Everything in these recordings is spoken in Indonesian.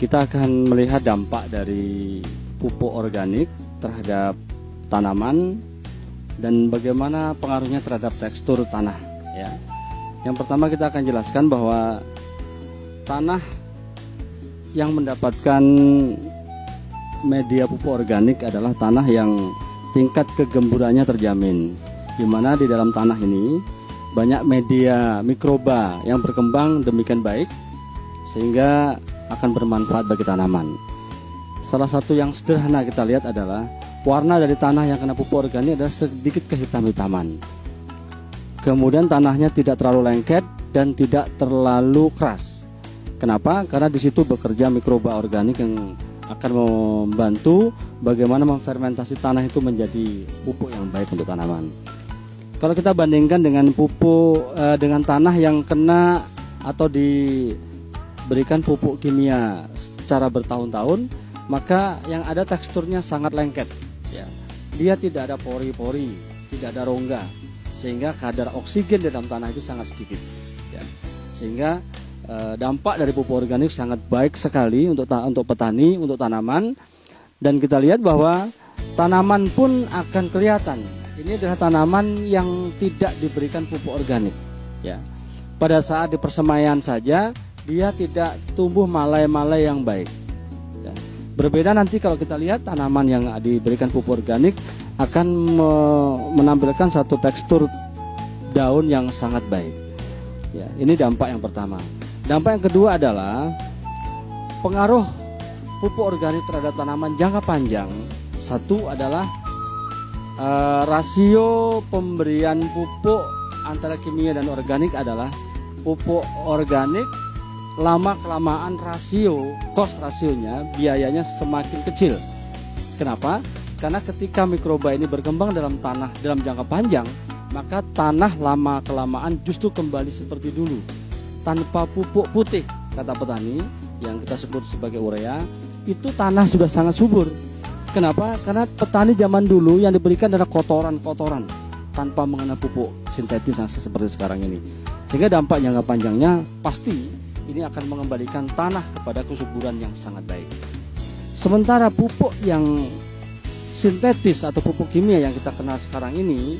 kita akan melihat dampak dari pupuk organik terhadap tanaman dan bagaimana pengaruhnya terhadap tekstur tanah ya. Yang pertama kita akan jelaskan bahwa tanah yang mendapatkan media pupuk organik adalah tanah yang tingkat kegemburannya terjamin, di mana di dalam tanah ini banyak media mikroba yang berkembang demikian baik sehingga akan bermanfaat bagi tanaman. Salah satu yang sederhana kita lihat adalah warna dari tanah yang kena pupuk organik adalah sedikit kehitam-hitaman. Kemudian tanahnya tidak terlalu lengket dan tidak terlalu keras. Kenapa? Karena di situ bekerja mikroba organik yang akan membantu bagaimana memfermentasi tanah itu menjadi pupuk yang baik untuk tanaman. Kalau kita bandingkan dengan pupuk dengan tanah yang kena atau diberikan pupuk kimia secara bertahun-tahun, maka yang ada teksturnya sangat lengket ya. Dia tidak ada pori-pori, tidak ada rongga, sehingga kadar oksigen di dalam tanah itu sangat sedikit ya. Sehingga dampak dari pupuk organik sangat baik sekali untuk petani, untuk tanaman. Dan kita lihat bahwa tanaman pun akan kelihatan. Ini adalah tanaman yang tidak diberikan pupuk organik ya. Pada saat di persemaian saja dia tidak tumbuh malai-malai yang baik ya. Berbeda nanti kalau kita lihat tanaman yang diberikan pupuk organik akan menampilkan satu tekstur daun yang sangat baik ya. Ini dampak yang pertama. Dampak yang kedua adalah pengaruh pupuk organik terhadap tanaman jangka panjang. Satu adalah rasio pemberian pupuk antara kimia dan organik adalah pupuk organik lama-kelamaan cost rasionya, biayanya semakin kecil. Kenapa? Karena ketika mikroba ini berkembang dalam tanah dalam jangka panjang, maka tanah lama-kelamaan justru kembali seperti dulu. Tanpa pupuk putih, kata petani, yang kita sebut sebagai urea, itu tanah sudah sangat subur. Kenapa? Karena petani zaman dulu yang diberikan adalah kotoran-kotoran tanpa mengenai pupuk sintetis yang seperti sekarang ini. Sehingga dampak jangka panjangnya pasti ini akan mengembalikan tanah kepada kesuburan yang sangat baik. Sementara pupuk yang sintetis atau pupuk kimia yang kita kenal sekarang ini,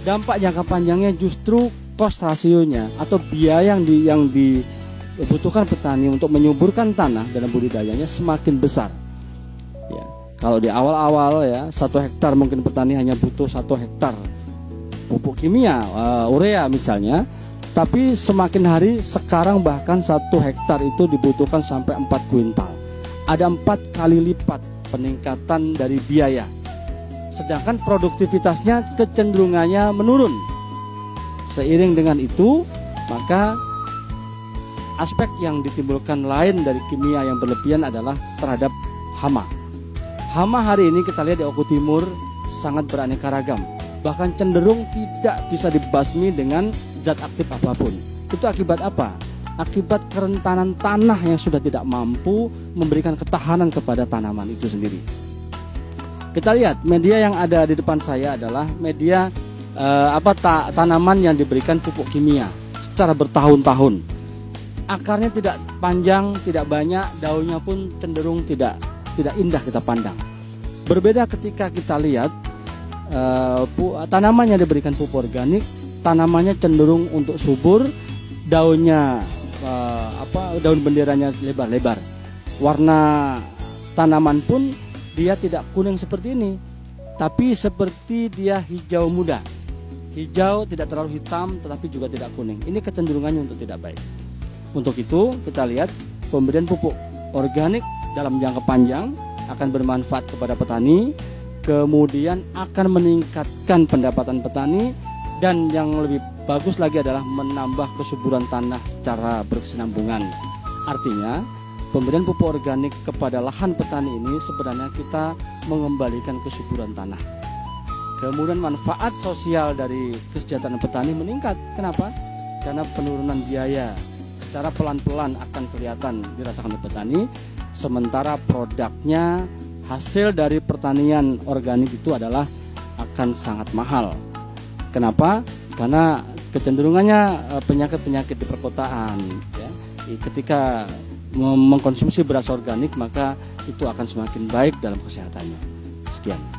dampak jangka panjangnya justru cost rasionya atau biaya yang dibutuhkan petani untuk menyuburkan tanah dalam budidayanya semakin besar ya. Kalau di awal-awal ya 1 hektar mungkin petani hanya butuh 1 hektar pupuk kimia urea misalnya, tapi semakin hari sekarang bahkan 1 hektar itu dibutuhkan sampai 4 kuintal. Ada 4 kali lipat peningkatan dari biaya, sedangkan produktivitasnya kecenderungannya menurun. Seiring dengan itu, maka aspek yang ditimbulkan lain dari kimia yang berlebihan adalah terhadap hama. Hama hari ini kita lihat di Oku Timur sangat beraneka ragam, bahkan cenderung tidak bisa dibasmi dengan zat aktif apapun. Itu akibat apa? Akibat kerentanan tanah yang sudah tidak mampu memberikan ketahanan kepada tanaman itu sendiri. Kita lihat media yang ada di depan saya adalah media tanaman yang diberikan pupuk kimia secara bertahun-tahun. Akarnya tidak panjang, tidak banyak, daunnya pun cenderung tidak indah kita pandang. Berbeda ketika kita lihat tanaman yang diberikan pupuk organik, tanamannya cenderung untuk subur, daunnya daun benderanya lebar-lebar. Warna tanaman pun dia tidak kuning seperti ini, tapi seperti dia hijau muda. Hijau, tidak terlalu hitam, tetapi juga tidak kuning. Ini kecenderungannya untuk tidak baik. Untuk itu kita lihat pemberian pupuk organik dalam jangka panjang akan bermanfaat kepada petani, kemudian akan meningkatkan pendapatan petani, dan yang lebih bagus lagi adalah menambah kesuburan tanah secara berkesinambungan. Artinya pemberian pupuk organik kepada lahan petani ini sebenarnya kita mengembalikan kesuburan tanah. Kemudian manfaat sosial dari kesejahteraan petani meningkat. Kenapa? Karena penurunan biaya secara pelan-pelan akan kelihatan dirasakan oleh petani. Sementara produknya, hasil dari pertanian organik itu adalah akan sangat mahal. Kenapa? Karena kecenderungannya penyakit-penyakit di perkotaan ya. Ketika mengkonsumsi beras organik, maka itu akan semakin baik dalam kesehatannya. Sekian.